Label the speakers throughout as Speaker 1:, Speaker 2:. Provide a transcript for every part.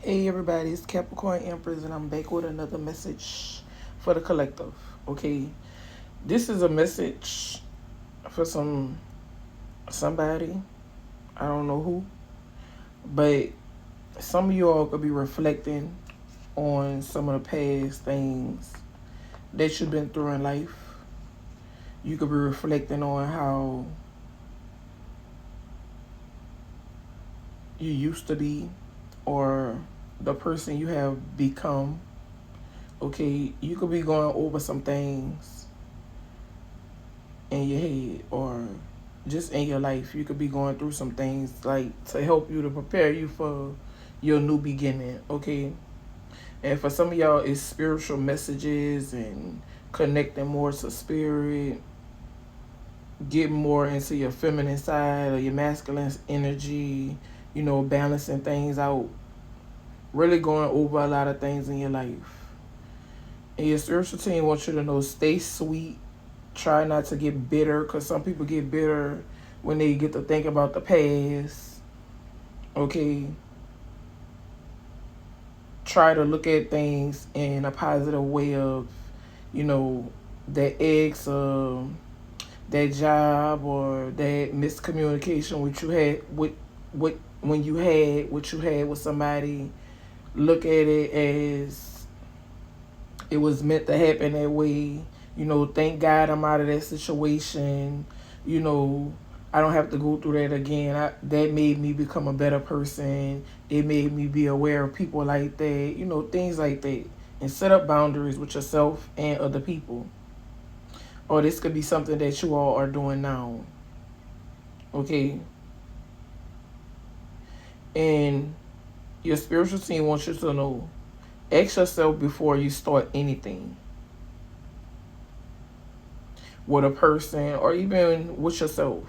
Speaker 1: Hey everybody, it's Capricorn Empress and I'm back with another message for the collective. Okay. This is a message for somebody. I don't know who. But some of you all could be reflecting on some of the past things that you've been through in life. You could be reflecting on how you used to be or the person you have become. Okay, you could be going over some things in your head or just in your life. You could be going through some things like to help you to prepare you for your new beginning. Okay, and for some of y'all, it's spiritual messages and connecting more to spirit, getting more into your feminine side or your masculine energy, balancing things out, really going over a lot of things in your life. And your spiritual team wants you to know, stay sweet. Try not to get bitter, because some people get bitter when they get to think about the past. Okay. Try to look at things in a positive way of, that ex, that job or that miscommunication which you had with when you had what you had with somebody. Look at it as it was meant to happen that way. Thank God I'm out of that situation. I don't have to go through that again. That made me become a better person. It made me be aware of people like that, things like that. And set up boundaries with yourself and other people. Or this could be something that you all are doing now. Okay? And your spiritual team wants you to know, ask yourself before you start anything with a person or even with yourself.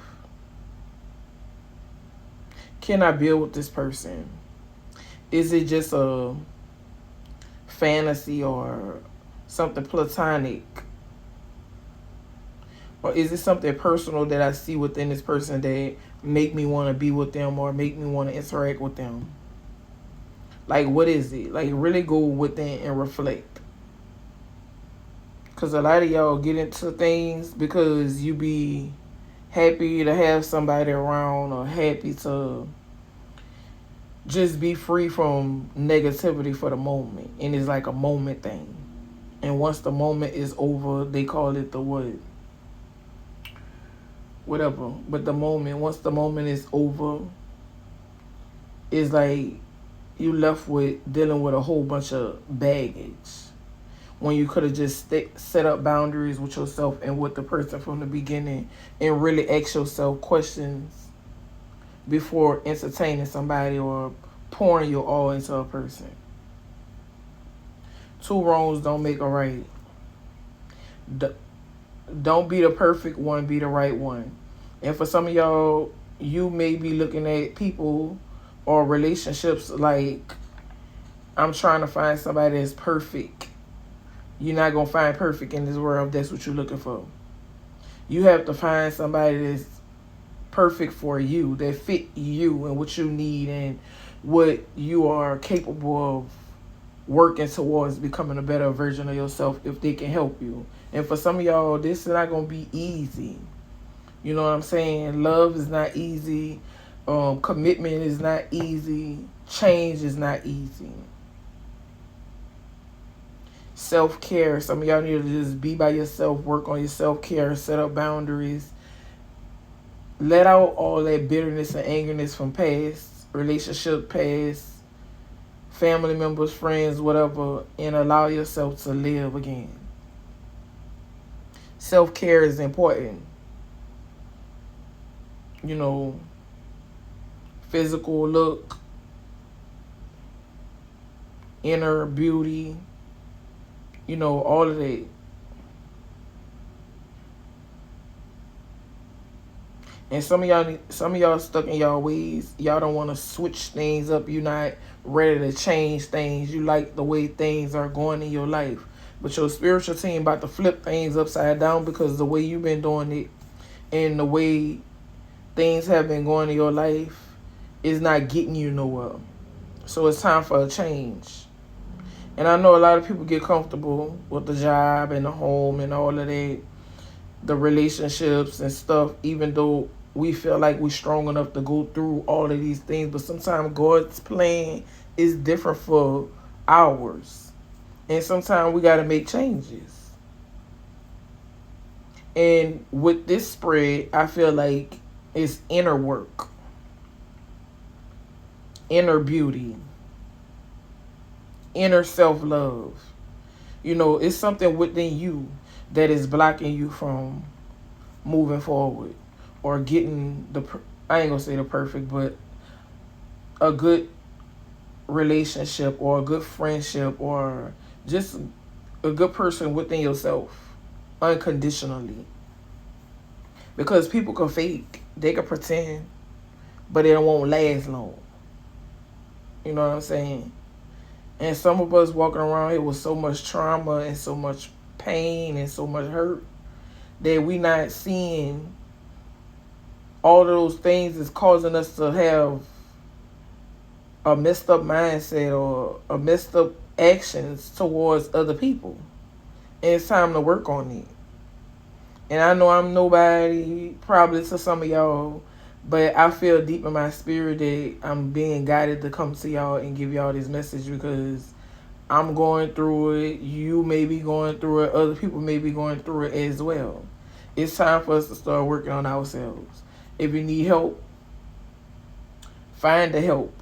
Speaker 1: Can I build with this person? Is it just a fantasy or something platonic? Or is it something personal that I see within this person that make me want to be with them or make me want to interact with them? Like, what is it? Like, really go within and reflect. Because a lot of y'all get into things because you be happy to have somebody around or happy to just be free from negativity for the moment. And it's like a moment thing. And once the moment is over, they call it the what? Whatever. But once the moment is over, it's like you left with dealing with a whole bunch of baggage. When you could have just set up boundaries with yourself and with the person from the beginning and really ask yourself questions before entertaining somebody or pouring your all into a person. Two wrongs don't make a right. Don't be the perfect one, be the right one. And for some of y'all, you may be looking at people or relationships like, I'm trying to find somebody that's perfect. You're not going to find perfect in this world if that's what you're looking for. You have to find somebody that's perfect for you, that fit you and what you need and what you are capable of working towards becoming a better version of yourself if they can help you. And for some of y'all, this is not going to be easy. You know what I'm saying? Love is not easy. Commitment is not easy. Change is not easy. Self-care. Some of y'all need to just be by yourself, work on your self-care, set up boundaries. Let out all that bitterness and angerness from past relationship, past family members, friends, whatever, and allow yourself to live again. Self-care is important. Physical look, inner beauty, all of that. And some of y'all stuck in y'all ways. Y'all don't want to switch things up. You're not ready to change things. You like the way things are going in your life. But your spiritual team about to flip things upside down because the way you've been doing it and the way things have been going in your life is not getting you nowhere. So it's time for a change. And I know a lot of people get comfortable with the job and the home and all of that, the relationships and stuff, even though we feel like we're strong enough to go through all of these things. But sometimes God's plan is different for ours. And sometimes we got to make changes. And with this spread, I feel like it's inner work, inner beauty, inner self-love. It's something within you that is blocking you from moving forward or getting I ain't gonna say the perfect, but a good relationship or a good friendship or just a good person within yourself unconditionally. Because people can fake, they can pretend, but it won't last long. You know what I'm saying? And some of us walking around here with so much trauma and so much pain and so much hurt that we not seeing all of those things is causing us to have a messed up mindset or a messed up actions towards other people. And it's time to work on it. And I know I'm nobody probably to some of y'all, but I feel deep in my spirit that I'm being guided to come to y'all and give y'all this message because I'm going through it. You may be going through it. Other people may be going through it as well. It's time for us to start working on ourselves. If you need help, find the help.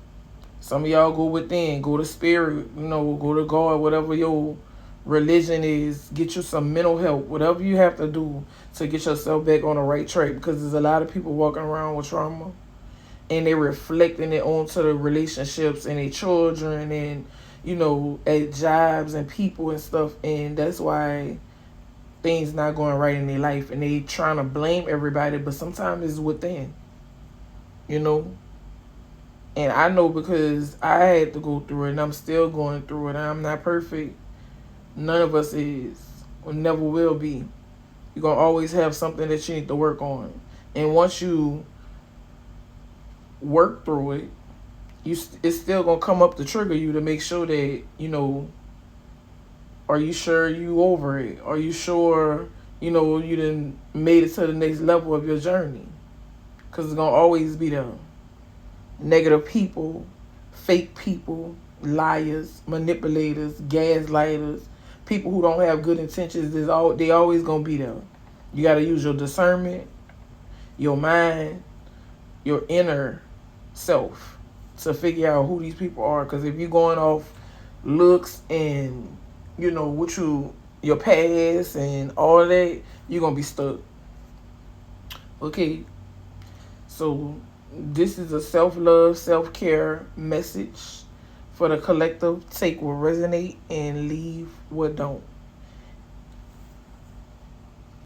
Speaker 1: Some of y'all go within, go to spirit, go to God, whatever your religion is. Get you some mental help, whatever you have to do to get yourself back on the right track. Because there's a lot of people walking around with trauma and they're reflecting it onto the relationships and their children and, at jobs and people and stuff. And that's why things not going right in their life. And they trying to blame everybody, but sometimes it's within, And I know because I had to go through it and I'm still going through it. I'm not perfect. None of us is or never will be. You're going to always have something that you need to work on. And once you work through it, it's still going to come up to trigger you to make sure that, are you sure you over it? Are you sure, you done made it to the next level of your journey? Because it's going to always be there. Negative people, fake people, liars, manipulators, gaslighters, people who don't have good intentions, they always gonna be there. You gotta use your discernment, your mind, your inner self to figure out who these people are. Because if you're going off looks and your past and all that, you're gonna be stuck. Okay, so this is a self-love, self-care message for the collective. Take what resonate and leave what don't.